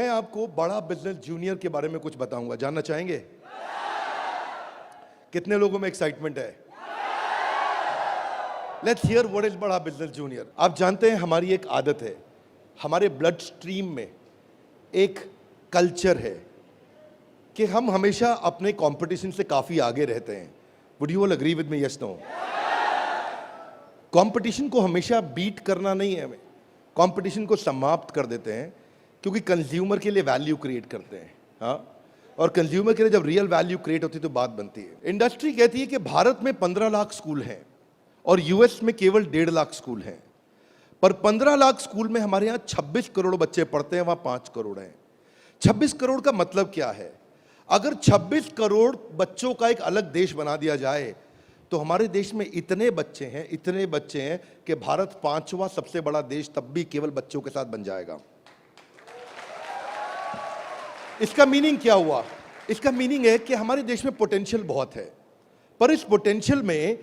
मैं आपको बड़ा बिजनेस जूनियर के बारे में कुछ बताऊंगा, जानना चाहेंगे? कितने लोगों में एक्साइटमेंट है? लेट्स हियर व्हाट इज बड़ा बिजनेस जूनियर। आप जानते हैं हमारी एक आदत है, हमारे ब्लड स्ट्रीम में एक कल्चर है कि हम हमेशा अपने कंपटीशन से काफी आगे रहते हैं। Would you all agree with me? Yes no? Competition को हमेशा बीट करना नहीं है, हमें कंपटीशन को समाप्त कर देते हैं, क्योंकि कंज्यूमर के लिए वैल्यू क्रिएट करते हैं। हाँ, और कंज्यूमर के लिए जब रियल वैल्यू क्रिएट होती है तो बात बनती है। इंडस्ट्री कहती है कि भारत में 15 लाख स्कूल हैं और यूएस में केवल 1.5 लाख स्कूल हैं, पर 15 लाख स्कूल में हमारे यहाँ 26 करोड़ बच्चे पढ़ते हैं, वहां 5 करोड़ हैं। 26 करोड़ का मतलब क्या है? अगर 26 करोड़ बच्चों का एक अलग देश बना दिया जाए तो हमारे देश में इतने बच्चे हैं कि भारत 5वां सबसे बड़ा देश तब भी केवल बच्चों के साथ बन जाएगा। इसका मीनिंग क्या हुआ? इसका मीनिंग है कि हमारे देश में पोटेंशियल बहुत है, पर इस पोटेंशियल में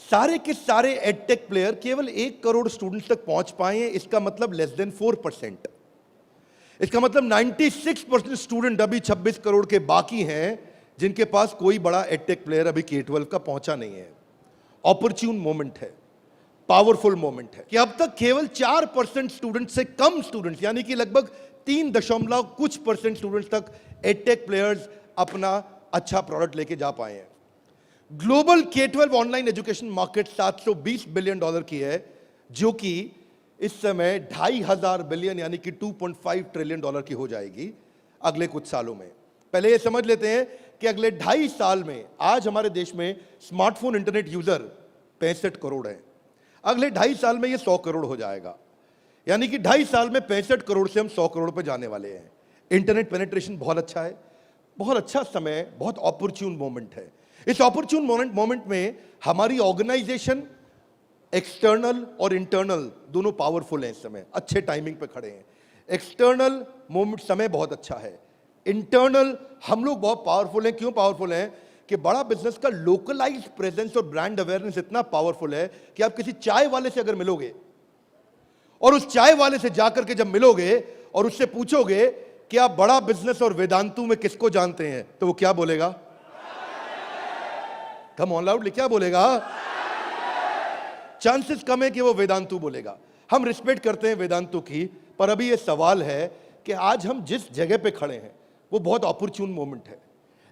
सारे के सारे एडटेक प्लेयर केवल 1 करोड़ स्टूडेंट्स तक पहुंच पाए हैं। इसका मतलब लेस देन 4%। इसका मतलब 96% स्टूडेंट अभी 26 करोड़ के बाकी हैं जिनके पास कोई बड़ा एडटेक प्लेयर अभी K-12 का पहुंचा नहीं है। ऑपर्च्यून मोमेंट है, पावरफुल मोमेंट है कि अब तक केवल 4% स्टूडेंट से कम स्टूडेंट्स, यानी कि लगभग 3% स्टूडेंट्स तक एडटेक प्लेयर्स अपना अच्छा प्रोडक्ट लेके जा पाए हैं। Global K-12 online education market $720 billion की है, जो कि इस समय 2,500 बिलियन यानी कि $2.5 ट्रिलियन की हो जाएगी अगले कुछ सालों में। पहले ये समझ लेते हैं कि अगले 2.5 साल में आज हमारे देश में स्मार्टफोन इंटरनेट यूजर 65 करोड़ है। अगले 2.5 साल में ये 100 करोड़ हो जाएगा, यानी कि 2.5 साल में 65 करोड़ से हम 100 करोड़ पे जाने वाले हैं। इंटरनेट पेनिट्रेशन बहुत अच्छा है, बहुत अच्छा समय, बहुत अपॉर्चुन मोमेंट है। इस अपॉर्चुन मोमेंट में हमारी ऑर्गेनाइजेशन एक्सटर्नल और इंटरनल दोनों पावरफुल हैं। इस समय अच्छे टाइमिंग पे खड़े हैं। एक्सटर्नल मोमेंट समय बहुत अच्छा है, इंटरनल हम लोग बहुत पावरफुल हैं। क्यों पावरफुल हैं? कि बड़ा बिजनेस का लोकलाइज्ड प्रेजेंस और ब्रांड अवेयरनेस इतना पावरफुल है कि आप किसी चाय वाले से अगर मिलोगे और उस चाय वाले से जाकर के जब मिलोगे और उससे पूछोगे कि आप बड़ा बिजनेस और वेदांतु में किसको जानते हैं, तो वो क्या बोलेगा? कम ऑन लाउडली, क्या बोलेगा? चांसेस कम है कि वो वेदांतु बोलेगा। हम रिस्पेक्ट करते हैं वेदांतु की, पर अभी ये सवाल है कि आज हम जिस जगह पे खड़े हैं वो बहुत अपॉर्चुन मोमेंट है।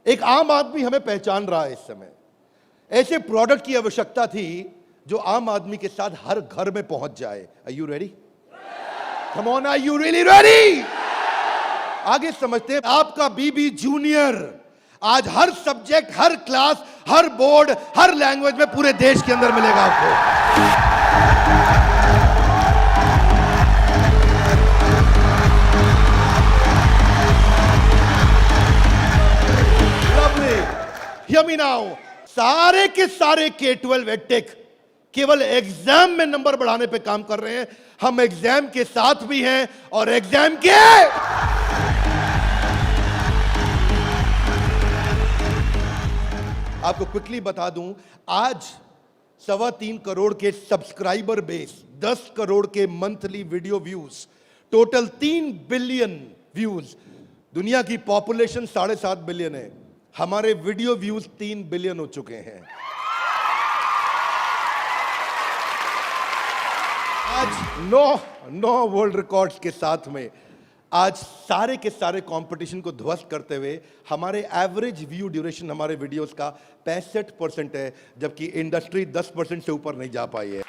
एक आम आदमी हमें पहचान रहा है। इस समय ऐसे प्रोडक्ट की आवश्यकता थी जो आम आदमी के साथ हर घर में पहुंच जाए। Are you ready? Come on, are you really ready? आगे समझते हैं। आपका बीबी जूनियर आज हर सब्जेक्ट, हर क्लास, हर बोर्ड, हर लैंग्वेज में पूरे देश के अंदर मिलेगा आपको। Hear me now. सारे के सारे K-12 एडटेक केवल एग्जाम में नंबर बढ़ाने पे काम कर रहे हैं। हम एग्जाम के साथ भी हैं और एग्जाम के आपको क्विकली बता दूं, आज 3.25 करोड़ के सब्सक्राइबर बेस, 10 करोड़ के monthly video views, total 3 billion views. दुनिया की पॉपुलेशन 7.5 बिलियन है, हमारे वीडियो व्यूज 3 बिलियन हो चुके हैं। आज 9 वर्ल्ड रिकॉर्ड्स के साथ में आज सारे के सारे कंपटीशन को ध्वस्त करते हुए हमारे एवरेज व्यू ड्यूरेशन हमारे वीडियोस का 65% है, जबकि इंडस्ट्री 10% से ऊपर नहीं जा पाई है।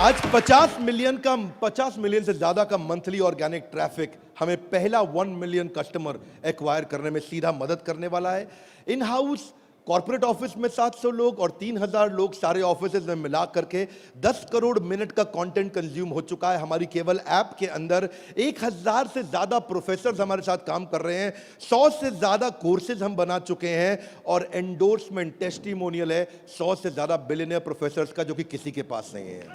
आज 50 मिलियन से ज्यादा का मंथली ऑर्गेनिक ट्रैफिक हमें पहला 1 मिलियन कस्टमर एक्वायर करने में सीधा मदद करने वाला है। इन हाउस कॉर्पोरेट ऑफिस में 700 लोग और 3,000 लोग सारे ऑफिसेज में मिला करके 10 करोड़ मिनट का कंटेंट कंज्यूम हो चुका है। हमारी केवल ऐप के अंदर 1,000 से ज्यादा प्रोफेसर हमारे साथ काम कर रहे हैं। 100 से ज्यादा कोर्सेज हम बना चुके हैं और एंडोर्समेंट टेस्टिमोनियल है 100 से ज्यादा बिलियनियर प्रोफेसर्स का, जो कि किसी के पास नहीं है।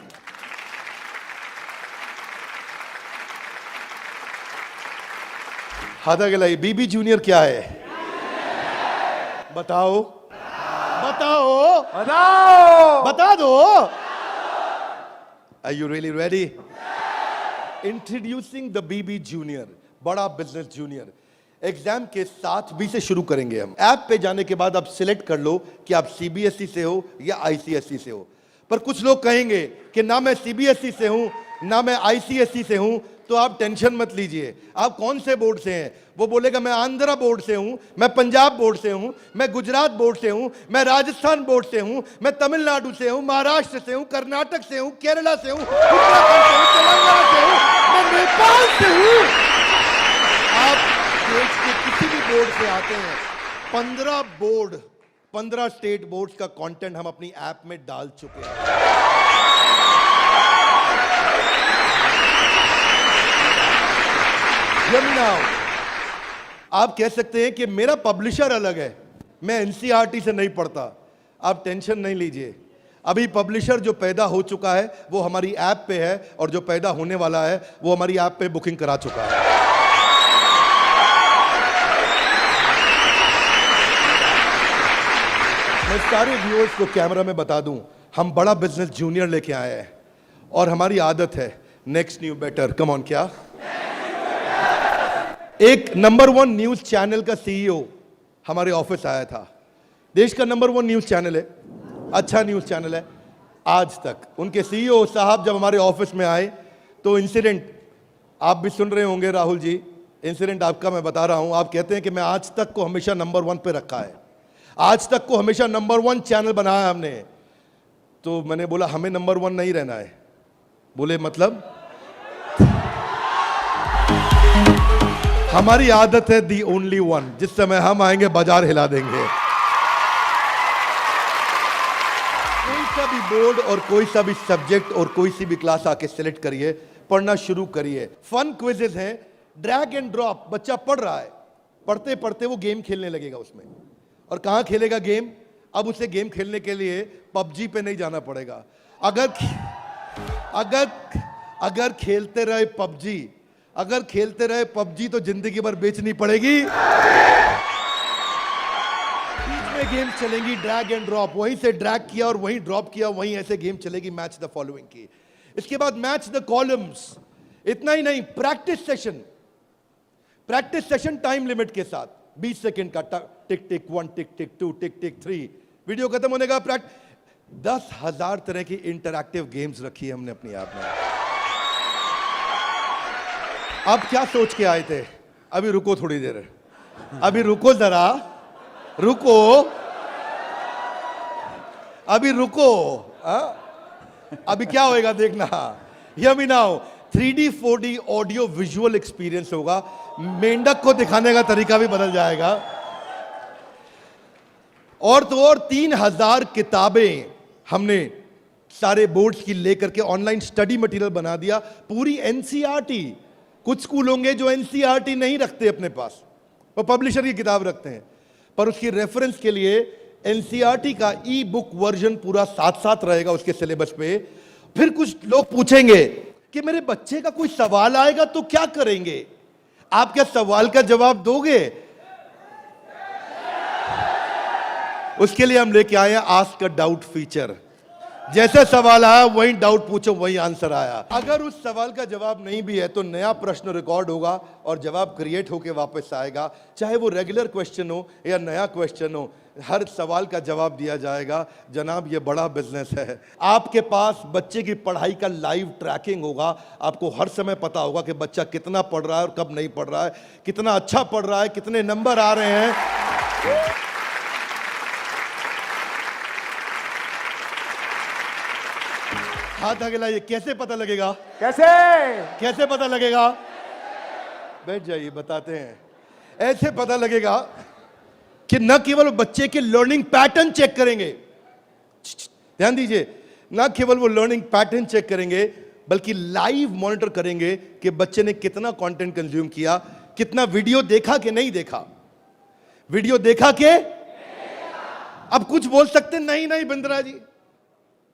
हाथ आगे लाइए। बीबी जूनियर क्या है? बताओ बताओ बताओ, बता दो। Are you really ready? Introducing the BB junior, बड़ा बिजनेस जूनियर। एग्जाम के साथ बी से शुरू करेंगे हम। ऐप पे जाने के बाद आप सिलेक्ट कर लो कि आप सीबीएसई से हो या आईसीएसई से हो। पर कुछ लोग कहेंगे कि ना मैं सीबीएसई से हूं ना मैं आईसीएसई से हूं, तो आप टेंशन मत लीजिए। आप कौन से बोर्ड से हैं? वो बोलेगा मैं आंध्रा बोर्ड से हूं, मैं पंजाब बोर्ड से हूं, मैं गुजरात बोर्ड से हूं, मैं राजस्थान बोर्ड से हूं, मैं तमिलनाडु से हूं, महाराष्ट्र से हूं, कर्नाटक से हूं, केरला से हूं, उत्तराखंड से हूं, तेलंगाना से हूं, मैं नेपाल से हूं। आप देश के किसी भी बोर्ड से आते हैं, 15 स्टेट बोर्ड्स का कंटेंट हम अपनी ऐप में डाल चुके हैं। आप कह सकते हैं कि मेरा पब्लिशर अलग है, मैं एनसीईआरटी से नहीं पढ़ता। आप टेंशन नहीं लीजिए, अभी पब्लिशर जो पैदा हो चुका है वो हमारी ऐप पे है, और जो पैदा होने वाला है वो हमारी ऐप पे बुकिंग करा चुका है। मैं सारे व्यूअर्स को कैमरा में बता दूं, हम बड़ा बिजनेस जूनियर लेके आए हैं, और हमारी आदत है next new better. Come on, क्या एक नंबर 1 न्यूज चैनल का सीईओ हमारे ऑफिस आया था। देश का नंबर 1 न्यूज चैनल है, अच्छा न्यूज चैनल है। आज तक उनके सीईओ साहब जब हमारे ऑफिस में आए तो इंसिडेंट आप भी सुन रहे होंगे राहुल जी, इंसिडेंट आपका मैं बता रहा हूं। आप कहते हैं कि मैं आज तक को हमेशा नंबर 1 पे रखा है, आज तक को हमेशा नंबर 1 चैनल बनाया हमने। तो मैंने बोला हमें नंबर 1 नहीं रहना है। बोले मतलब? हमारी आदत है दी ओनली वन, जिस समय हम आएंगे बाजार हिला देंगे। कोई सा भी बोर्ड और कोई सा भी सब्जेक्ट और कोई सी भी क्लास आके सिलेक्ट करिए, पढ़ना शुरू करिए। फन क्विजेज हैं, ड्रैग एंड ड्रॉप। बच्चा पढ़ रहा है, पढ़ते पढ़ते वो गेम खेलने लगेगा उसमें। और कहां खेलेगा गेम? अब उसे गेम खेलने के लिए पबजी पे नहीं जाना पड़ेगा। अगर खेलते रहे पबजी, अगर खेलते रहे पबजी तो जिंदगी भर बेचनी पड़ेगी। बीच में गेम चलेंगी ड्रैग एंड ड्रॉप, वहीं से ड्रैग किया और वहीं ड्रॉप किया, वहीं ऐसे गेम चलेगी मैच द फॉलोइंग की। इसके बाद मैच द कॉलम्स। इतना ही नहीं, प्रैक्टिस सेशन टाइम लिमिट के साथ 20 सेकंड का, टिक टिक 1, टिक टिक 2, टिक टिक 3, वीडियो खत्म होने का 10,000 तरह की इंटरैक्टिव गेम्स रखी है हमने अपनी ऐप में। आप क्या सोच के आए थे? अभी रुको थोड़ी देर, अभी रुको जरा, रुको, अभी रुको। अभी क्या होएगा देखना। Hear me now, 3D 4D audio visual experience होगा। मेंढक को दिखाने का तरीका भी बदल जाएगा। और तो और 3000 किताबें हमने सारे बोर्ड्स की लेकर के ऑनलाइन स्टडी मटेरियल बना दिया। पूरी एनसीईआरटी। कुछ स्कूल होंगे जो एनसीईआरटी नहीं रखते अपने पास, वो पब्लिशर की किताब रखते हैं, पर उसकी रेफरेंस के लिए एनसीईआरटी का ई बुक वर्जन पूरा साथ साथ रहेगा उसके सिलेबस पे। फिर कुछ लोग पूछेंगे कि मेरे बच्चे का कोई सवाल आएगा तो क्या करेंगे? आप क्या सवाल का जवाब दोगे? उसके लिए हम लेके आए हैं आस्क अ डाउट फीचर। जैसे सवाल आया वही डाउट पूछो, वही आंसर आया। अगर उस सवाल का जवाब नहीं भी है तो नया प्रश्न रिकॉर्ड होगा और जवाब क्रिएट होके वापस आएगा। चाहे वो रेगुलर क्वेश्चन हो या नया क्वेश्चन हो, हर सवाल का जवाब दिया जाएगा। जनाब, ये बड़ा बिजनेस है। आपके पास बच्चे की पढ़ाई का लाइव ट्रैकिंग होगा। आपको हर समय पता होगा कि बच्चा कितना पढ़ रहा है और कब नहीं पढ़ रहा है, कितना अच्छा पढ़ रहा है, कितने नंबर आ रहे हैं। हाथ आगे लाइए। कैसे पता लगेगा? कैसे पता लगेगा? बैठ जाइए, बताते हैं। ऐसे पता लगेगा कि न केवल बच्चे के लर्निंग पैटर्न चेक करेंगे, ध्यान दीजिए, न केवल वो लर्निंग पैटर्न चेक करेंगे बल्कि लाइव मॉनिटर करेंगे कि बच्चे ने कितना कंटेंट कंज्यूम किया, कितना वीडियो देखा कि नहीं देखा, वीडियो देखा कि। अब कुछ बोल सकते नहीं, नहीं बिंद्रा जी,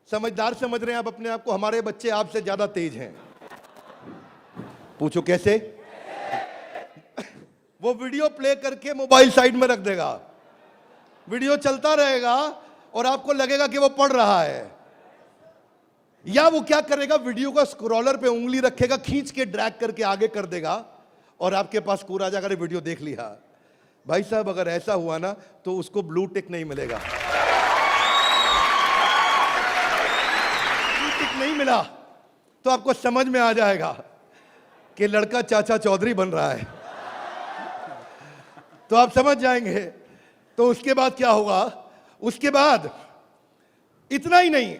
समझदार समझ रहे हैं आप अपने आप को, हमारे बच्चे आपसे ज्यादा तेज हैं। पूछो कैसे? वो वीडियो प्ले करके मोबाइल साइड में रख देगा, वीडियो चलता रहेगा और आपको लगेगा कि वो पढ़ रहा है। या वो क्या करेगा, वीडियो का स्क्रॉलर पे उंगली रखेगा, खींच के ड्रैग करके आगे कर देगा और आपके पास स्कोर आ जाएगा, अरे वीडियो देख लिया। भाई साहब अगर ऐसा हुआ ना तो उसको ब्लू टिक नहीं मिलेगा। ब्लू टिक नहीं मिला तो आपको समझ में आ जाएगा कि लड़का चाचा चौधरी बन रहा है, तो आप समझ जाएंगे। तो उसके बाद क्या होगा, उसके बाद इतना ही नहीं,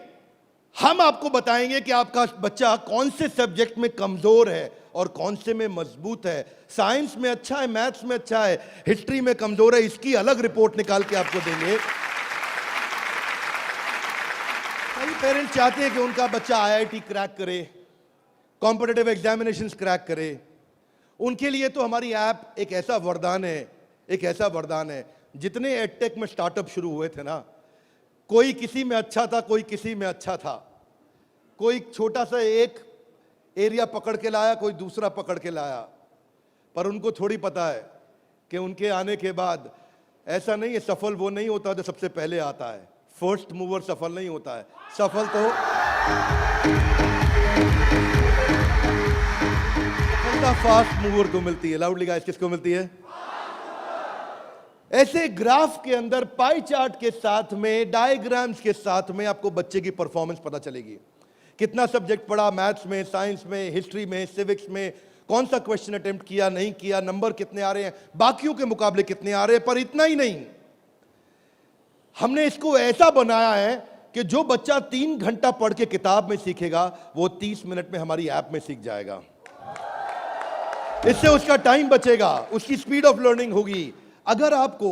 हम आपको बताएंगे कि आपका बच्चा कौन से सब्जेक्ट में कमजोर है और कौन से में मजबूत है। साइंस में अच्छा है, मैथ्स में अच्छा है, हिस्ट्री में कमजोर है, इसकी अलग रिपोर्ट निकाल के आपको देंगे। कई पेरेंट्स चाहते हैं कि उनका बच्चा आईआईटी क्रैक करे, कॉम्पिटिटिव एग्जामिनेशंस क्रैक करे। उनके लिए तो हमारी ऐप एक ऐसा वरदान है, एक ऐसा वरदान है। जितने एडटेक में स्टार्टअप शुरू हुए थे ना, कोई किसी में अच्छा था, कोई किसी में अच्छा था, कोई छोटा सा एक एरिया पकड़ के लाया, कोई दूसरा पकड़ के लाया, पर उनको थोड़ी पता है कि उनके आने के बाद ऐसा नहीं है, सफल वो नहीं होता जो सबसे पहले आता है। फर्स्ट मूवर सफल नहीं होता है, सफल तो फास्ट मूवर को मिलती है। लाउडली गाइस, किसको मिलती है? ऐसे ग्राफ के अंदर पाई चार्ट के साथ में, डायग्राम्स के साथ में आपको बच्चे की परफॉर्मेंस पता चलेगी। कितना सब्जेक्ट पढ़ा, मैथ्स में, साइंस में, हिस्ट्री में, सिविक्स में, कौन सा क्वेश्चन अटेम्प्ट किया, नहीं किया, नंबर कितने आ रहे हैं, बाकियों के मुकाबले कितने आ रहे हैं। पर इतना ही नहीं, हमने इसको ऐसा बनाया है कि जो बच्चा 3 घंटा पढ़ के किताब में सीखेगा, वो 30 मिनट में हमारी ऐप में सीख जाएगा। इससे उसका टाइम बचेगा, उसकी स्पीड ऑफ लर्निंग होगी। अगर आपको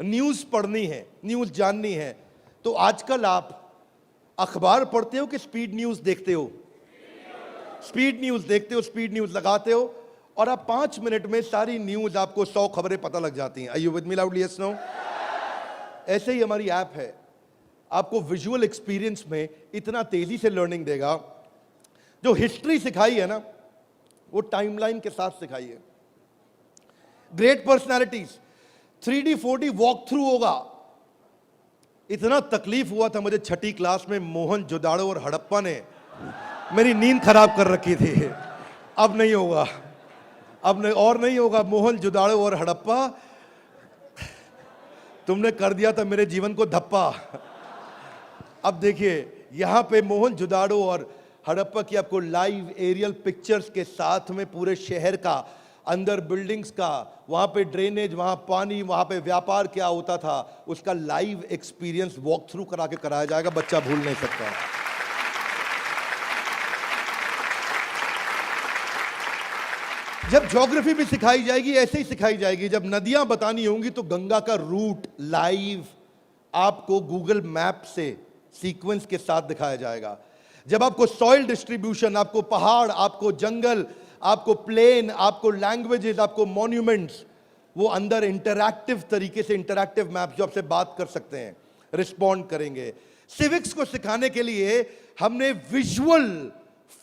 न्यूज पढ़नी है, न्यूज जाननी है, तो आजकल आप अखबार पढ़ते हो कि स्पीड न्यूज देखते हो? स्पीड न्यूज देखते हो, स्पीड न्यूज लगाते हो और आप 5 मिनट में सारी न्यूज, आपको 100 खबरें पता लग जाती हैं। Are you with me loudly? Yes, no? ऐसे ही हमारी ऐप है, आपको विजुअल एक्सपीरियंस में इतना तेजी से लर्निंग देगा। जो हिस्ट्री सिखाई है ना, वो टाइमलाइन के साथ सिखाई है। Great personalities 3D 4D walk through होगा। इतना तकलीफ हुआ था मुझे 6ठी क्लास में, मोहन जोदाड़ो और हड़प्पा ने मेरी नींद खराब कर रखी थी। अब नहीं होगा, अब नहीं, और नहीं होगा। मोहन जोदाड़ो और हड़प्पा, तुमने कर दिया था मेरे जीवन को धप्पा। अब देखिए, यहां पे मोहन जोदाड़ो और हड़प्पा की आपको लाइव एरियल पिक्चर्स के साथ में पूरे शहर का, अंदर बिल्डिंग्स का, वहां पे ड्रेनेज, वहां पानी, वहां पे व्यापार क्या होता था, उसका लाइव एक्सपीरियंस वॉक थ्रू करा के कराया जाएगा। बच्चा भूल नहीं सकता। जब ज्योग्राफी भी सिखाई जाएगी, ऐसे ही सिखाई जाएगी। जब नदियां बतानी होंगी तो गंगा का रूट लाइव आपको गूगल मैप से सीक्वेंस के साथ दिखाया जाएगा। जब आपको सॉइल डिस्ट्रीब्यूशन, आपको पहाड़, आपको जंगल, आपको प्लेन, आपको लैंग्वेजेस, आपको मॉन्यूमेंट्स, वो अंदर इंटरैक्टिव तरीके से, इंटरैक्टिव मैप जो आपसे बात कर सकते हैं, रिस्पॉन्ड करेंगे। सिविक्स को सिखाने के लिए हमने विजुअल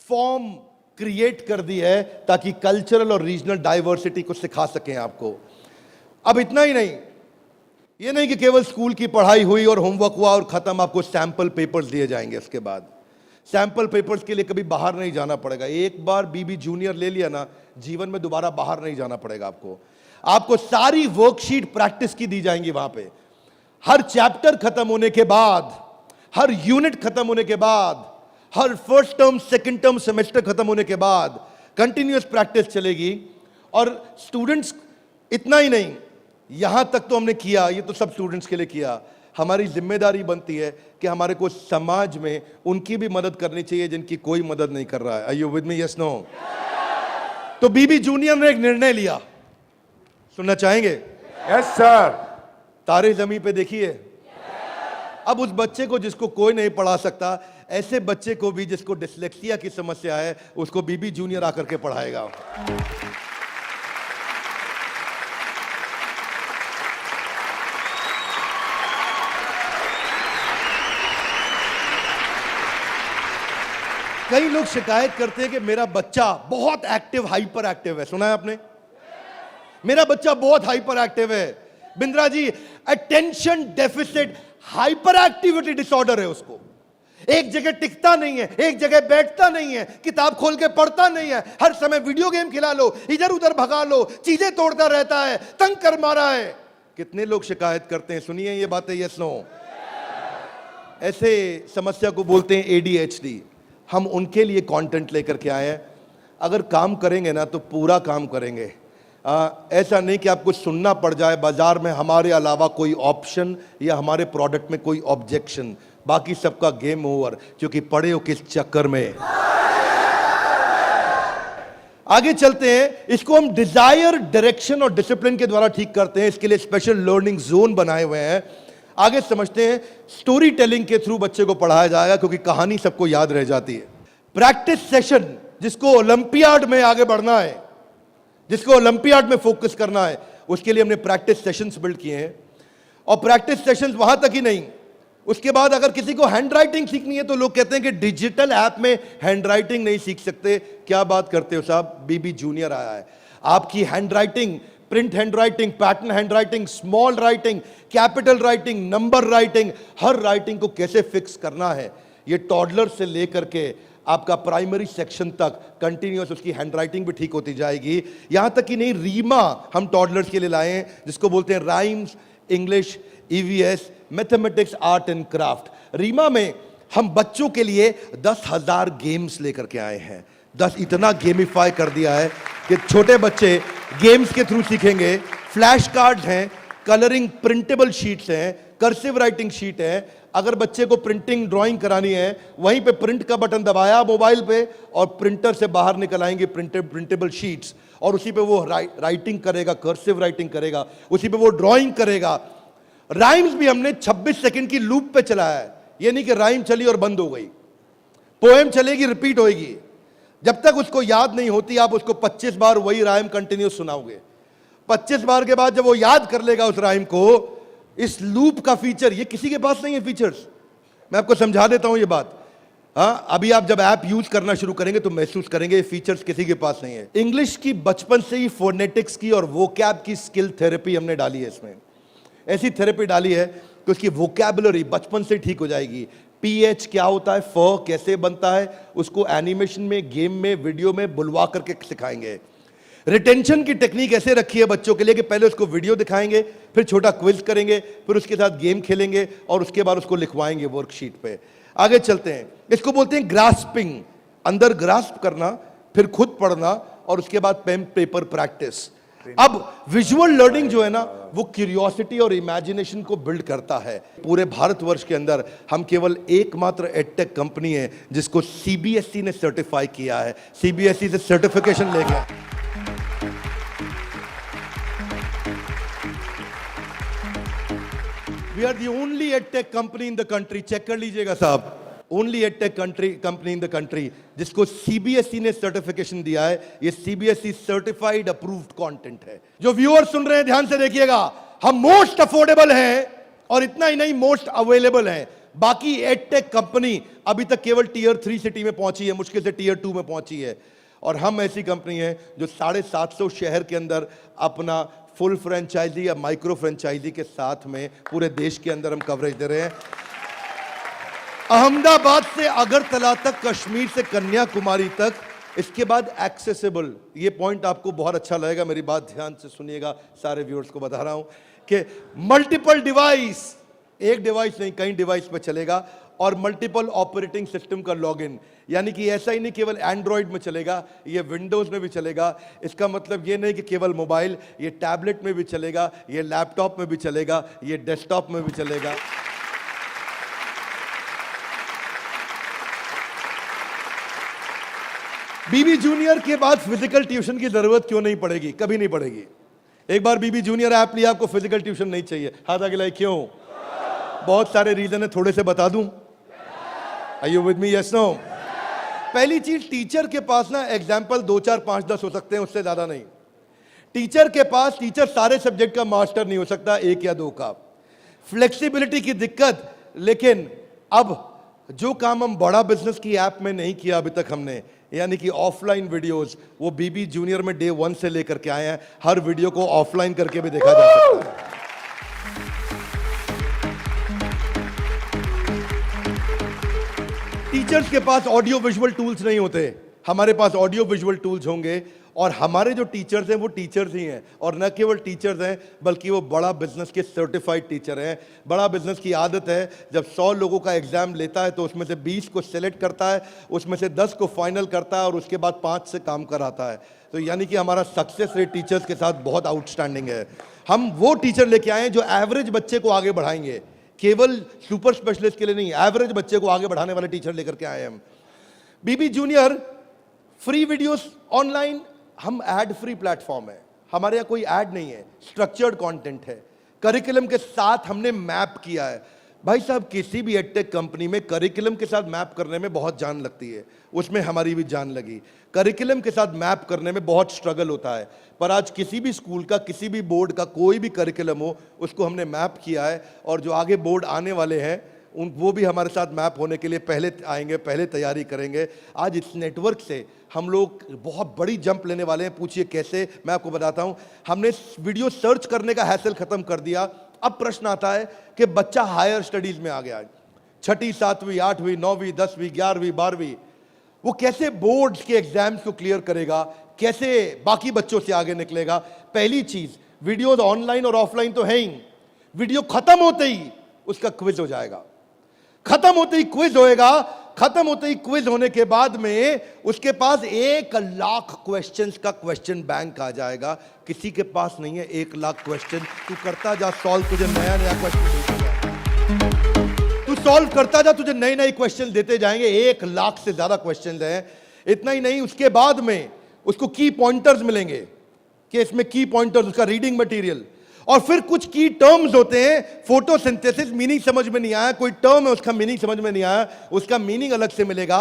फॉर्म क्रिएट कर दी है ताकि कल्चरल और रीजनल डाइवर्सिटी को सिखा सकें आपको। अब इतना ही नहीं, ये नहीं कि केवल स्कूल की पढ़ाई हुई और होमवर्क हुआ और खत्म, आपको सैंपल पेपर्स दिए जाएंगे। इसके बाद सैंपल पेपर्स के लिए कभी बाहर नहीं जाना पड़ेगा। एक बार बीबी जूनियर ले लिया ना, जीवन में दोबारा बाहर नहीं जाना पड़ेगा आपको। आपको सारी वर्कशीट प्रैक्टिस की दी जाएंगी वहां पे। हर चैप्टर खत्म होने के बाद, हर यूनिट खत्म होने के बाद, हर first term, second term, semester खत्म होने के बाद कंटिन्यूअस प्रैक्टिस चलेगी। और स्टूडेंट्स, इतना ही नहीं, यहां तक तो हमने किया, ये तो सब स्टूडेंट्स के लिए किया। हमारी जिम्मेदारी बनती है कि हमारे को समाज में उनकी भी मदद करनी चाहिए जिनकी कोई मदद नहीं कर रहा है। Are you with me? Yes, no? तो बीबी जूनियर ने एक निर्णय लिया, सुनना चाहेंगे? Yes sir. तारे जमीन पे देखिए। अब उस बच्चे को जिसको कोई नहीं पढ़ा सकता, ऐसे बच्चे को भी जिसको डिसलेक्सिया की समस्या है, उसको बीबी जूनियर आकर के पढ़ाएगा। कई लोग शिकायत करते हैं कि मेरा बच्चा बहुत एक्टिव, हाइपर एक्टिव है। सुना है आपने? मेरा बच्चा बहुत हाइपर एक्टिव है। Bindra ji, attention deficit hyperactivity disorder है उसको। एक जगह टिकता नहीं है, एक जगह बैठता नहीं है, किताब खोल के पढ़ता नहीं है, हर समय वीडियो गेम खिला लो, इधर उधर भगा लो, चीजें तोड़ता रहता है, तंग कर मारा है। कितने लोग शिकायत करते हैं, सुनिए ये बातें, यस नो। ऐसे समस्या को बोलते हैं ADHD। हम उनके लिए कंटेंट लेकर के आए हैं। अगर काम करेंगे ना तो पूरा काम करेंगे। ऐसा नहीं कि आपको सुनना पड़ जाए बाजार में हमारे अलावा कोई ऑप्शन या हमारे प्रोडक्ट में कोई ऑब्जेक्शन, बाकी सबका गेम ओवर, क्योंकि पड़े हो किस चक्कर में। आगे चलते हैं। इसको हम डिजायर, डायरेक्शन और डिसिप्लिन के द्वारा ठीक करते हैं। इसके लिए स्पेशल लर्निंग जोन बनाए हुए हैं। आगे समझते हैं। स्टोरी टेलिंग के थ्रू बच्चे को पढ़ाया जाएगा, क्योंकि कहानी सबको याद रह जाती है। प्रैक्टिस सेशन, जिसको ओलंपियाड में आगे बढ़ना है, जिसको ओलंपियाड में फोकस करना है, उसके लिए हमने प्रैक्टिस सेशंस बिल्ड किए हैं। और प्रैक्टिस सेशंस वहां तक ही नहीं, उसके बाद अगर किसी को हैंड राइटिंग सीखनी है तो लोग कहते हैं कि डिजिटल ऐप में हैंड राइटिंग नहीं सीख सकते। क्या बात करते हो साहब, बीबी जूनियर आया है। आपकी handwriting, print handwriting, pattern handwriting, small writing, capital writing, number writing, हर राइटिंग को कैसे फिक्स करना है, ये टॉडलर से लेकर के आपका प्राइमरी सेक्शन तक कंटिन्यूअस उसकी हैंडराइटिंग भी ठीक होती जाएगी। यहां तक कि नहीं, रीमा हम टॉडलर्स के लिए लाए हैं, जिसको बोलते हैं rhymes, English, EVS, mathematics, art and craft. Reema में हम बच्चों के लिए 10,000 गेम्स लेकर के आए हैं। 10 इतना गेमिफाई कर दिया है कि छोटे बच्चे गेम्स के थ्रू सीखेंगे। फ्लैश कार्ड्स हैं, कलरिंग प्रिंटेबल शीट्स हैं, कर्सिव राइटिंग शीट है। अगर बच्चे को प्रिंटिंग ड्राइंग करानी है, वहीं पे प्रिंट का बटन दबाया मोबाइल पे और प्रिंटर से बाहर निकल आएंगे प्रिंटेबल शीट्स, और उसी पे वो राइटिंग करेगा, कर्सिव राइटिंग करेगा, उसी पे वो ड्राइंग करेगा। राइम्स भी हमने 26 सेकंड की लूप पे चलाया है। ये नहीं कि राइम चली और बंद हो गई, पोएम चलेगी, रिपीट होएगी। जब तक उसको याद नहीं होती, आप उसको 25 बार वही राइम कंटिन्यूस सुनाओगे। 25 बार के बाद जब वो याद कर लेगा उस राइम को, इस लूप का फीचर, ये किसी के पास नहीं है फीचर्स। मैं आपको समझा देता हूं ये बात। हाँ, अभी आप जब ऐप यूज करना शुरू करेंगे तो महसूस करेंगे ये फीचर्स किसी के पास नहीं है। इंग्लिश की बचपन से ही फोनेटिक्स की और वोकैब की स्किल थेरेपी हमने डाली है इसमें। ऐसी थेरेपी डाली है कि उसकी वोकैबुलरी बचपन से ठीक हो जाएगी। PH क्या होता है, फ कैसे बनता है, उसको एनिमेशन में, गेम में, वीडियो में बुलवा करके सिखाएंगे। रिटेंशन की टेक्निक ऐसे रखी है बच्चों के लिए कि पहले उसको वीडियो दिखाएंगे, फिर छोटा क्विज करेंगे, फिर उसके साथ गेम खेलेंगे और उसके बाद उसको लिखवाएंगे वर्कशीट पे। आगे चलते हैं। इसको बोलते हैं ग्रास्पिंग, अंदर ग्रास्प करना, फिर खुद पढ़ना और उसके बाद पेन पेपर प्रैक्टिस। अब विजुअल लर्निंग जो है ना, वो क्यूरियोसिटी और इमेजिनेशन को बिल्ड करता है। पूरे भारतवर्ष के अंदर हम केवल एकमात्र एडटेक कंपनी है जिसको CBSE ने सर्टिफाई किया है। CBSE से सर्टिफिकेशन ले गया। We are the only edtech company in the country, check कर लीजिएगा साहब, only edtech company in the country जिसको CBSE ने सर्टिफिकेशन दिया है। ये CBSE सर्टिफाइड अप्रूव्ड कंटेंट है। जो व्यूअर सुन रहे हैं ध्यान से देखिएगा, हम मोस्ट अफोर्डेबल हैं और इतना ही नहीं, मोस्ट अवेलेबल हैं। बाकी एडटेक कंपनी अभी तक केवल Tier 3 सिटी में पहुंची है, मुश्किल से Tier 2 में पहुंची है। और हम ऐसी कंपनी है जो 750 शहर के अंदर अपना फुल फ्रेंचाइजी या माइक्रो फ्रेंचाइजी के साथ में पूरे देश के अंदर हम कवरेज दे रहे हैं। अहमदाबाद से अगरतला तक, कश्मीर से कन्याकुमारी तक, इसके बाद एक्सेसिबल। ये पॉइंट आपको बहुत अच्छा लगेगा, मेरी बात ध्यान से सुनिएगा, सारे व्यूअर्स को बता रहा हूं कि मल्टीपल डिवाइस, एक डिवाइस नहीं कई डिवाइस पे चलेगा, और मल्टीपल ऑपरेटिंग सिस्टम का लॉगिन। यानी कि ऐसा ही नहीं केवल एंड्रॉइड में चलेगा, ये विंडोज में भी चलेगा। इसका मतलब ये नहीं कि केवल मोबाइल, ये टैबलेट में भी चलेगा, ये लैपटॉप में भी चलेगा, ये डेस्कटॉप में भी चलेगा। बीबी जूनियर के बाद फिजिकल ट्यूशन की जरूरत क्यों नहीं पड़ेगी? कभी नहीं पड़ेगी। एक बार बीबी जूनियर ऐप लिया, आपको फिजिकल ट्यूशन नहीं चाहिए। हाथ आगे लाइए, क्यों? बहुत सारे रीजन है, थोड़े से बता दूं। Are you with me? Yes no? पहली चीज, टीचर के पास ना एग्जाम्पल 2, 4, 5, 10 हो सकते हैं, उससे ज्यादा नहीं। टीचर के पास, टीचर सारे सब्जेक्ट का मास्टर नहीं हो सकता, 1 या 2 का। फ्लेक्सिबिलिटी की दिक्कत। लेकिन अब जो काम हम बड़ा बिजनेस की ऐप में नहीं किया अभी तक हमने, यानी कि ऑफलाइन वीडियोस, वो बीबी जूनियर में डे 1 से लेकर के आए हैं। हर वीडियो को ऑफलाइन करके भी देखा जा सकता है। टीचर्स के पास ऑडियो विजुअल टूल्स नहीं होते, हमारे पास ऑडियो विजुअल टूल्स होंगे। और हमारे जो टीचर्स हैं वो टीचर्स ही हैं, और न केवल टीचर्स हैं बल्कि वो बड़ा बिजनेस के सर्टिफाइड टीचर हैं। बड़ा बिजनेस की आदत है, जब 100 लोगों का एग्जाम लेता है तो उसमें से 20 को सिलेक्ट करता है, उसमें से 10 को फाइनल करता है और उसके बाद 5 से काम कराता है। तो यानी कि हमारा सक्सेस रेट टीचर्स के साथ बहुत आउटस्टैंडिंग है। हम वो टीचर लेके आए हैं जो एवरेज बच्चे को आगे बढ़ाएंगे, केवल सुपर स्पेशलिस्ट के लिए नहीं, एवरेज बच्चे को आगे बढ़ाने वाले टीचर लेकर के आए हैं हम। बीबी जूनियर फ्री वीडियोस ऑनलाइन, हम एड फ्री प्लेटफॉर्म है, हमारे यहाँ कोई ऐड नहीं है, स्ट्रक्चर्ड कंटेंट है, करिकुलम के साथ हमने मैप किया है। भाई साहब, किसी भी एडटेक कंपनी में करिकुलम के साथ मैप करने में बहुत जान लगती है, उसमें हमारी भी जान लगी। करिकुलम के साथ मैप करने में बहुत स्ट्रगल होता है, पर आज किसी भी स्कूल का, किसी भी बोर्ड का कोई भी करिकुलम हो, उसको हमने मैप किया है, और जो आगे बोर्ड आने वाले हैं वो भी हमारे साथ मैप होने के लिए पहले आएंगे, पहले तैयारी करेंगे। आज इस नेटवर्क से हम लोग बहुत बड़ी जंप लेने वाले हैं। पूछिए कैसे, मैं आपको बताता हूं। हमने वीडियो सर्च करने का हैसल खत्म कर दिया। अब प्रश्न आता है कि बच्चा हायर स्टडीज में आ गया है, 6ठी 7वीं 8वीं 9वीं 10वीं 11वीं 12वीं, वो कैसे बोर्ड्स के एग्जाम्स को क्लियर करेगा, कैसे बाकी बच्चों से आगे निकलेगा। पहली चीज, वीडियोज ऑनलाइन और ऑफलाइन तो है ही, वीडियो खत्म होते ही उसका क्विज हो जाएगा, खत्म होते ही क्विज होएगा, खत्म होते ही क्विज होने के बाद में उसके पास 1 लाख क्वेश्चंस का क्वेश्चन बैंक आ जाएगा। किसी के पास नहीं है 1 लाख क्वेश्चन, तू करता जा सॉल्व, तुझे नया नया क्वेश्चन, तू सॉल्व करता जा, तुझे नए नए क्वेश्चन देते जाएंगे। 1 लाख से ज्यादा क्वेश्चन हैं। इतना ही नहीं, उसके बाद में उसको की पॉइंटर्स मिलेंगे कि इसमें की पॉइंटर्स, उसका रीडिंग मटेरियल, और फिर कुछ की टर्म्स होते हैं, फोटोसिंथेसिस, मीनिंग समझ में नहीं आया, कोई टर्म है उसका मीनिंग समझ में नहीं आया, उसका मीनिंग अलग से मिलेगा।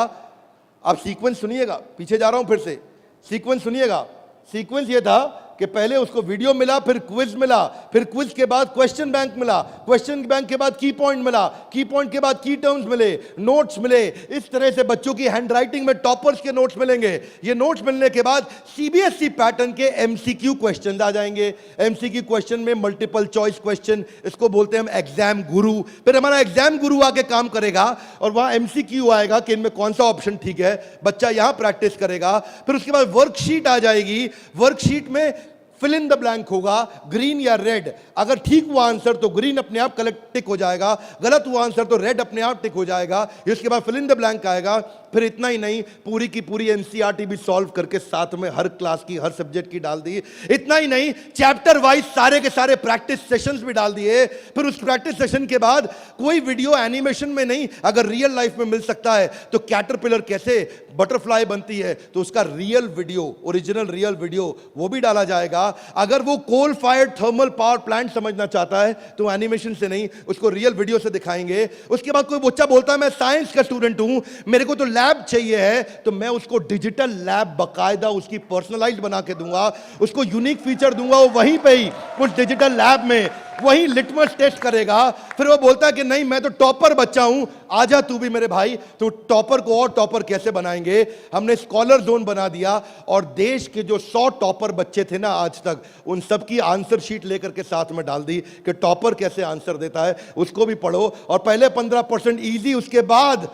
आप सीक्वेंस सुनिएगा, पीछे जा रहा हूं फिर से, सीक्वेंस सुनिएगा। सीक्वेंस ये था कि पहले उसको वीडियो मिला, फिर क्विज मिला, फिर क्विज के बाद क्वेश्चन बैंक मिला, क्वेश्चन बैंक के बाद की पॉइंट मिला, की पॉइंट के बाद की टर्म्स मिले, नोट्स मिले। इस तरह से बच्चों की हैंडराइटिंग में टॉपर्स के नोट्स मिलेंगे। ये नोट्स मिलने के बाद सीबीएसई पैटर्न के एमसीक्यू क्वेश्चन आ जाएंगे। एमसीक्यू क्वेश्चन में मल्टीपल चॉइस क्वेश्चन, इसको बोलते हैं हम एग्जाम गुरु। फिर हमारा एग्जाम गुरु आके काम करेगा और वहां एमसीक्यू आएगा कि इनमें कौन सा ऑप्शन ठीक है, बच्चा यहां प्रैक्टिस करेगा। फिर उसके बाद वर्कशीट आ जाएगी, वर्कशीट में फिल इन द ब्लैंक होगा, ग्रीन या रेड। अगर ठीक हुआ आंसर तो ग्रीन अपने आप कलेक्ट टिक हो जाएगा, गलत हुआ आंसर तो रेड अपने आप टिक हो जाएगा। इसके बाद फिल इन द ब्लैंक आएगा। फिर इतना ही नहीं, पूरी की पूरी एनसीईआरटी भी सॉल्व करके साथ में हर क्लास की, हर सब्जेक्ट की डाल दी। इतना ही नहीं, चैप्टर वाइज सारे के सारे प्रैक्टिस सेशंस भी डाल दिए। फिर उस प्रैक्टिस सेशन के बाद कोई वीडियो एनिमेशन में नहीं, अगर रियल लाइफ में मिल सकता है तो कैटरपिलर कैसे बटरफ्लाई बनती है तो उसका real video, original real video, वो भी डाला जाएगा। अगर वो coal fired thermal power plant समझना चाहता है तो एनिमेशन से नहीं, उसको रियल वीडियो से दिखाएंगे। उसके बाद कोई बच्चा बोलता है मैं साइंस का स्टूडेंट हूं, मेरे को तो लैब चाहिए है, तो मैं उसको डिजिटल लैब बकायदा उसकी पर्सनलाइज्ड बना के दूंगा, उसको यूनिक फीचर दूंगा, वो वहीं पे ही उस डिजिटल लैब में वही लिटमस टेस्ट करेगा। फिर वो बोलता है कि नहीं मैं तो टॉपर बच्चा हूं, आजा तू भी मेरे भाई। तो टॉपर को और टॉपर कैसे बनाएंगे, हमने स्कॉलर जोन बना दिया और देश के जो 100 टॉपर बच्चे थे ना आज तक, उन सब की आंसर शीट लेकर के साथ में डाल दी कि टॉपर कैसे आंसर देता है, उसको भी पढ़ो। और पहले 15% इजी, उसके बाद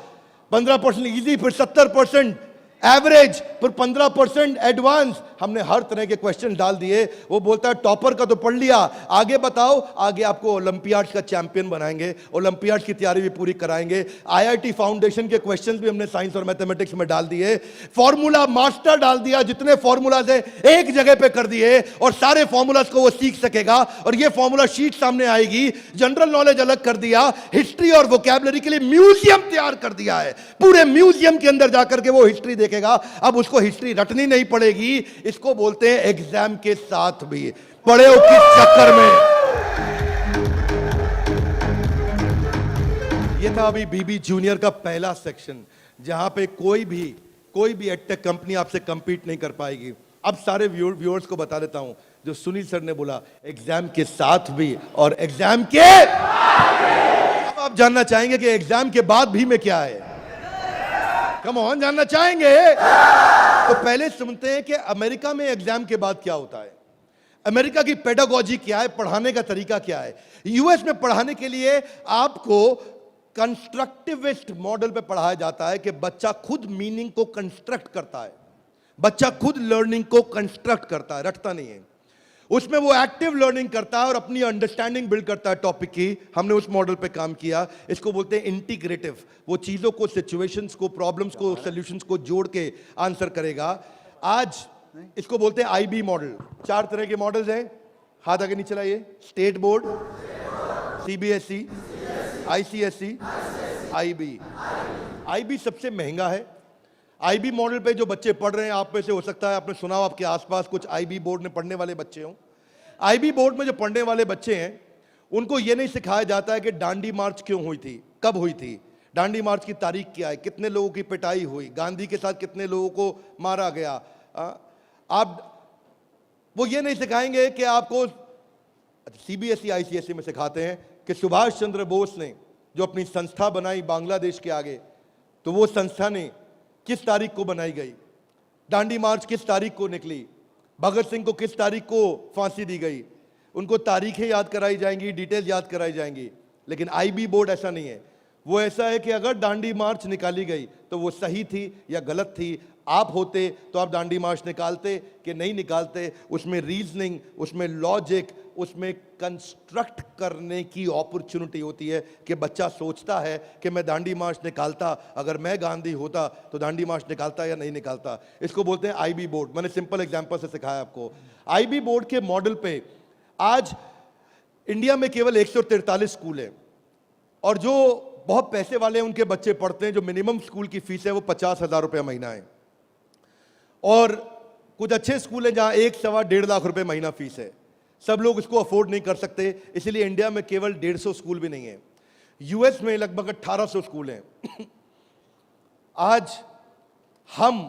15% इजी, फिर 70% एवरेज, फिर 15% एडवांस। हमने हर तरह के क्वेश्चन डाल दिए। वो बोलता है टॉपर का तो पढ़ लिया, आगे बताओ। आगे आपको ओलंपियाड्स का चैंपियन बनाएंगे, ओलंपियाड्स की तैयारी भी पूरी कराएंगे। आईआईटी फाउंडेशन के क्वेश्चंस भी हमने साइंस और मैथमेटिक्स में डाल दिए। फॉर्मूला मास्टर डाल दिया, जितने फॉर्मूलाज है एक जगह पे कर दिए और सारे फॉर्मूलाज को वो सीख सकेगा। और ये फॉर्मूला शीट सामने आएगी। जनरल नॉलेज अलग कर दिया, हिस्ट्री और वोकैबुलरी के लिए म्यूजियम तैयार कर दिया है। पूरे म्यूजियम के अंदर जाकर के वो हिस्ट्री देखेगा। अब उसको हिस्ट्री रटनी नहीं पड़ेगी, इसको बोलते हैं एग्जाम के साथ भी। पढ़े हो किस चक्कर में। ये था अभी बीबी जूनियर का पहला सेक्शन, जहां पे कोई भी एडटेक कंपनी आपसे कंपीट नहीं कर पाएगी। अब सारे व्यूअर्स को बता देता हूं, जो सुनील सर ने बोला एग्जाम के साथ भी और एग्जाम के, अब आप जानना चाहेंगे कि एग्जाम के बाद भी में क्या है। कम ऑन, जानना चाहेंगे तो पहले सुनते हैं कि अमेरिका में एग्जाम के बाद क्या होता है, अमेरिका की पेडागोजी क्या है, पढ़ाने का तरीका क्या है। यूएस में पढ़ाने के लिए आपको कंस्ट्रक्टिविस्ट मॉडल पे पढ़ाया जाता है कि बच्चा खुद मीनिंग को कंस्ट्रक्ट करता है, बच्चा खुद लर्निंग को कंस्ट्रक्ट करता है, रटता नहीं है। उसमें वो एक्टिव लर्निंग करता है और अपनी अंडरस्टैंडिंग बिल्ड करता है टॉपिक की। हमने उस मॉडल पे काम किया। इसको बोलते हैं इंटीग्रेटिव। वो चीजों को, सिचुएशंस को, प्रॉब्लम्स को, सॉल्यूशंस को जोड़ के आंसर करेगा। आज इसको बोलते हैं आईबी मॉडल। 4 तरह के मॉडल्स हैं, हाथ आगे नीचे लाइए। State board, CBSE, ICSE, IB. IB सबसे महंगा है। आईबी मॉडल पे जो बच्चे पढ़ रहे हैं, आप में से हो सकता है आपने सुना हो, आपके आसपास कुछ आईबी बोर्ड में पढ़ने वाले बच्चे हों। आईबी बोर्ड में जो पढ़ने वाले बच्चे हैं, उनको ये नहीं सिखाया जाता है कि डांडी मार्च क्यों हुई थी, कब हुई थी, डांडी मार्च की तारीख क्या है, कितने लोगों की पिटाई हुई, गांधी के साथ कितने लोगों को मारा गया। वो ये नहीं सिखाएंगे कि आपको, सीबीएसई आईसीएसई में सिखाते हैं कि सुभाष चंद्र बोस ने जो अपनी संस्था बनाई बांग्लादेश के आगे, तो वो संस्था ने किस तारीख को बनाई गई, डांडी मार्च किस तारीख को निकली, भगत सिंह को किस तारीख को फांसी दी गई। उनको तारीखें याद कराई जाएंगी, डिटेल याद कराई जाएंगी। लेकिन आईबी बोर्ड ऐसा नहीं है। वो ऐसा है कि अगर डांडी मार्च निकाली गई तो वो सही थी या गलत थी। आप होते तो आप डांडी मार्च निकालते कि नहीं निकालते। उसमें रीजनिंग, उसमें लॉजिक, उसमें कंस्ट्रक्ट करने की अपॉर्चुनिटी होती है कि बच्चा सोचता है कि मैं डांडी मार्च निकालता, अगर मैं गांधी होता तो डांडी मार्च निकालता या नहीं निकालता। इसको बोलते हैं आईबी बोर्ड। मैंने सिंपल एग्जांपल से सिखाया आपको। आईबी बोर्ड के मॉडल पे आज इंडिया में केवल 143 स्कूल हैं, और जो बहुत पैसे वाले उनके बच्चे पढ़ते हैं, जो मिनिमम स्कूल की फीस है वो 50,000 रुपये महीना है। और कुछ अच्छे स्कूल हैं जहां 1-1.5 लाख रुपए महीना फीस है। सब लोग इसको अफोर्ड नहीं कर सकते, इसलिए इंडिया में केवल 150 स्कूल भी नहीं है। यूएस में लगभग 1800 स्कूल हैं। आज हम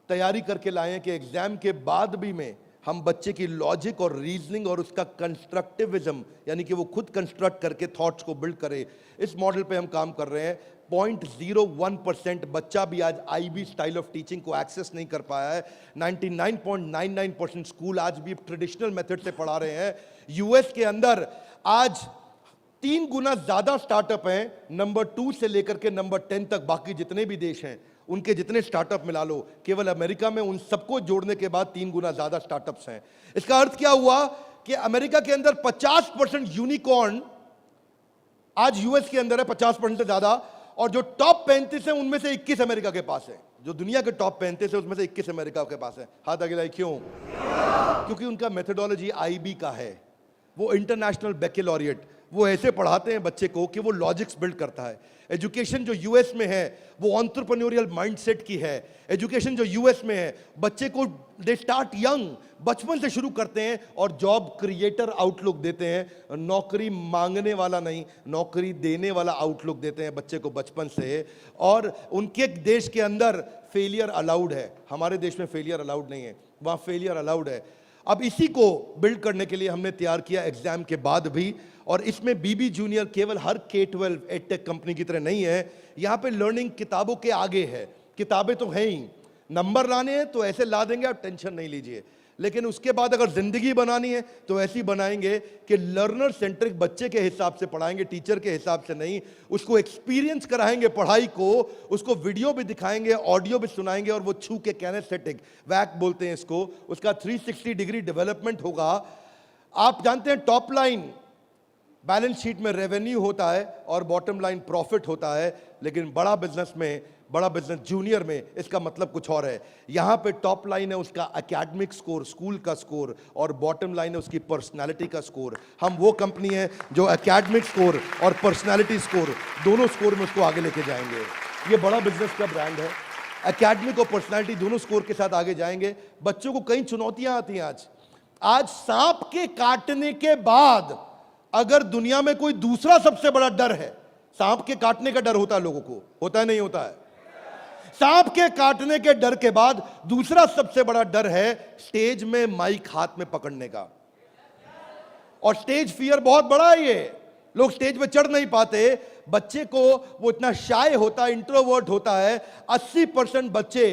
तैयारी करके लाए हैं कि एग्जाम के बाद भी में हम बच्चे की लॉजिक और रीजनिंग और उसका कंस्ट्रक्टिविज्म, यानी कि वो खुद कंस्ट्रक्ट करके थॉट्स को बिल्ड करे, इस मॉडल पे हम काम कर रहे हैं। 0.01% बच्चा भी आज आईबी स्टाइल ऑफ टीचिंग को एक्सेस नहीं कर पाया है। 99.99% स्कूल आज भी ट्रेडिशनल मेथड से पढ़ा रहे हैं। यूएस के अंदर आज 3 गुना ज्यादा स्टार्टअप हैं, नंबर 2 से लेकर के नंबर 10 तक। बाकी जितने भी देश हैं उनके जितने स्टार्टअप मिला लो, केवल अमेरिका में उन सबको जोड़ने के बाद 3 गुना ज्यादा स्टार्टअप्स हैं। इसका अर्थ क्या हुआ कि अमेरिका के अंदर 50% यूनिकॉर्न आज यूएस के अंदर है, 50% से ज्यादा। और जो टॉप 35 है उनमें से 21 अमेरिका के पास है। जो दुनिया के टॉप 35 है उसमें से 21 अमेरिका के पास है। हाथ आगे लाइए। क्यों? क्योंकि उनका मेथोडोलॉजी आईबी का है। वो इंटरनेशनल बैकलॉरिएट, वो ऐसे पढ़ाते हैं बच्चे को कि वो लॉजिक्स बिल्ड करता है। एजुकेशन जो यूएस में है वो एंटरप्रेन्योरियल माइंडसेट की है। एजुकेशन जो यूएस में है, बच्चे को दे स्टार्ट यंग, बचपन से शुरू करते हैं और जॉब क्रिएटर आउटलुक देते हैं। नौकरी मांगने वाला नहीं, नौकरी देने वाला आउटलुक देते हैं बच्चे को बचपन से। और उनके देश के अंदर फेलियर अलाउड है, हमारे देश में फेलियर अलाउड नहीं है, वहाँ फेलियर अलाउड है। अब इसी को बिल्ड करने के लिए हमने तैयार किया एग्जाम के बाद भी। और इसमें बीबी जूनियर केवल हर K-12 एडटेक कंपनी की तरह नहीं है। यहाँ पे लर्निंग किताबों के आगे है। किताबें तो हैं ही, नंबर लाने हैं तो ऐसे ला देंगे, आप टेंशन नहीं लीजिए। लेकिन उसके बाद अगर जिंदगी बनानी है तो ऐसी बनाएंगे कि लर्नर सेंट्रिक, बच्चे के हिसाब से पढ़ाएंगे, टीचर के हिसाब से नहीं। उसको एक्सपीरियंस कराएंगे पढ़ाई को, उसको वीडियो भी दिखाएंगे, ऑडियो भी सुनाएंगे, और वो छू के कैनेस्थेटिक, वैक बोलते हैं इसको, उसका 360 डिग्री डेवलपमेंट होगा। आप जानते हैं टॉप लाइन बैलेंस शीट में रेवेन्यू होता है और बॉटम लाइन प्रॉफिट होता है, लेकिन बड़ा बिजनेस में, बड़ा बिजनेस जूनियर में इसका मतलब कुछ और है। यहां पे टॉप लाइन है उसका एकेडमिक स्कोर, स्कूल का स्कोर, और बॉटम लाइन है उसकी पर्सनालिटी का स्कोर। हम वो कंपनी है जो एकेडमिक स्कोर और पर्सनालिटी स्कोर, दोनों स्कोर में उसको आगे लेके जाएंगे। ये बड़ा बिजनेस का ब्रांड है। एकेडमिक और पर्सनालिटी दोनों स्कोर के साथ आगे जाएंगे। बच्चों को कई चुनौतियां आती हैं आज सांप के काटने के बाद अगर दुनिया में कोई दूसरा सबसे बड़ा डर है, सांप के काटने का डर होता है लोगों को, होता है नहीं होता है? सांप के काटने के डर के बाद दूसरा सबसे बड़ा डर है स्टेज में माइक हाथ में पकड़ने का। और स्टेज फियर बहुत बड़ा है। ये लोग स्टेज पे चढ़ नहीं पाते। बच्चे को वो इतना शाय होता है, इंट्रोवर्ट होता है। 80% बच्चे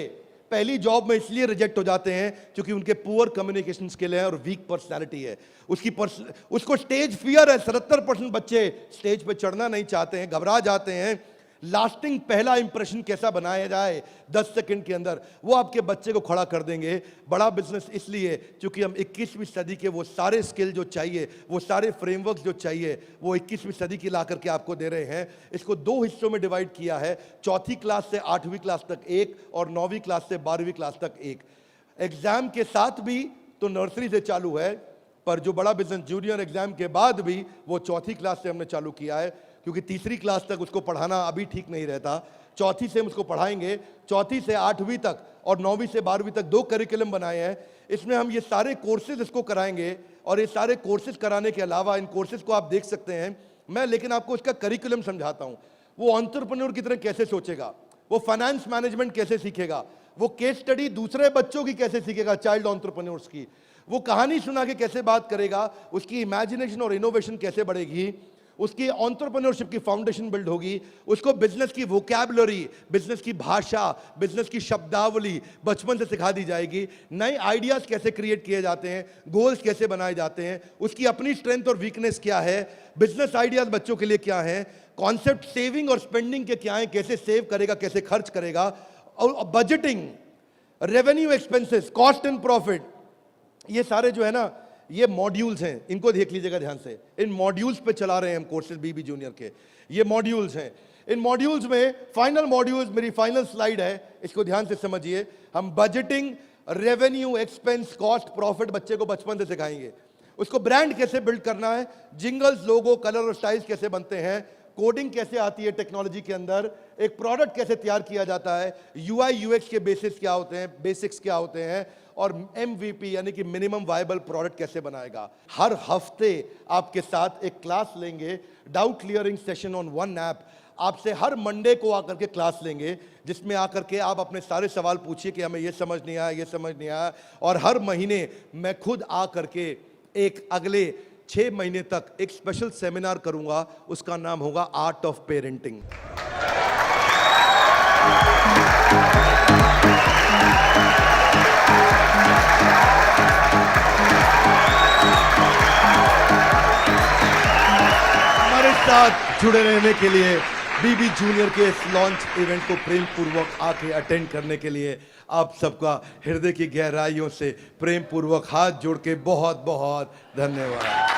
पहली जॉब में इसलिए रिजेक्ट हो जाते हैं क्योंकि उनके पुअर कम्युनिकेशन स्किल है और वीक पर्सनालिटी है। उसको स्टेज फियर है। 77% बच्चे स्टेज पे चढ़ना नहीं चाहते हैं, घबरा जाते हैं। लास्टिंग पहला इंप्रेशन कैसा बनाया जाए 10 सेकंड के अंदर, वो आपके बच्चे को खड़ा कर देंगे। बड़ा बिजनेस इसलिए क्योंकि हम 21वीं सदी के वो सारे स्किल जो चाहिए, वो सारे फ्रेमवर्क जो चाहिए, वो 21वीं सदी की ला करके आपको दे रहे हैं। इसको 2 हिस्सों में डिवाइड किया है, 4th क्लास से 8वीं क्लास तक एक और 9वीं क्लास से 12वीं क्लास तक एक। एग्जाम के साथ भी तो नर्सरी से चालू है, पर जो बड़ा बिजनेस जूनियर एग्जाम के बाद भी वो 4th क्लास से हमने चालू किया है, क्योंकि 3री क्लास तक उसको पढ़ाना अभी ठीक नहीं रहता। 4th से हम उसको पढ़ाएंगे, 4th से 8वीं तक और 9वीं से 12वीं तक 2 करिकुलम बनाए हैं। इसमें हम ये सारे कोर्सेज इसको कराएंगे और ये सारे कोर्सेज कराने के अलावा इन कोर्सेज को आप देख सकते हैं मैं, लेकिन आपको इसका करिकुलम समझाता हूँ। वो एंटरप्रेन्योर की तरह कैसे सोचेगा, वो फाइनेंस मैनेजमेंट कैसे सीखेगा, वो केस स्टडी दूसरे बच्चों की कैसे सीखेगा, चाइल्ड एंटरप्रेन्योर्स की, वो कहानी सुना के कैसे बात करेगा, उसकी इमेजिनेशन और इनोवेशन कैसे बढ़ेगी, उसकी एंटरप्रेन्योरशिप की फाउंडेशन बिल्ड होगी, उसको बिजनेस की वोकैबुलरी, बिजनेस की भाषा, बिजनेस की शब्दावली बचपन से सिखा दी जाएगी। नए आइडियाज कैसे क्रिएट किए जाते हैं, गोल्स कैसे बनाए जाते हैं, उसकी अपनी स्ट्रेंथ और वीकनेस क्या है, बिजनेस आइडियाज बच्चों के लिए क्या है, कॉन्सेप्ट सेविंग और स्पेंडिंग के क्या है, कैसे सेव करेगा, कैसे खर्च करेगा, और budgeting, revenue expenses, cost and profit, ये सारे जो है ना ये मॉड्यूल्स हैं। इनको देख लीजिएगा ध्यान से। इन मॉड्यूल्स पे चला रहे हैं हम कोर्सेज बीबी जूनियर के। ये मॉड्यूल्स हैं। इन मॉड्यूल्स में फाइनल मॉड्यूल्स, मेरी फाइनल स्लाइड है, इसको ध्यान से समझिए। हम budgeting, revenue, expense, cost, profit बच्चे को बचपन से सिखाएंगे। उसको ब्रांड कैसे बिल्ड करना है, जिंगल्स, लोगो, कलर और स्टाइल्स कैसे बनते हैं, कोडिंग कैसे आती है टेक्नोलॉजी के अंदर, एक प्रोडक्ट कैसे तैयार किया जाता है, यूआई यूएक्स के बेसिस क्या होते हैं, बेसिक्स क्या होते हैं, और एमवीपी यानी कि मिनिमम वायबल प्रोडक्ट कैसे बनाएगा। हर हफ्ते आपके साथ एक क्लास लेंगे, doubt clearing session on one app. आपसे हर मंडे को आकर के क्लास लेंगे, जिसमें आकर के आप अपने सारे सवाल पूछिए कि हमें ये समझ नहीं आया, ये समझ नहीं आया। और हर महीने मैं खुद आकर के एक अगले 6 महीने तक एक स्पेशल सेमिनार करूंगा, उसका नाम होगा आर्ट ऑफ पेरेंटिंग। हमारे साथ जुड़े रहने के लिए, बीबी जूनियर के इस लॉन्च इवेंट को प्रेम पूर्वक आके अटेंड करने के लिए आप सबका हृदय की गहराइयों से प्रेम पूर्वक हाथ जोड़ के बहुत बहुत धन्यवाद।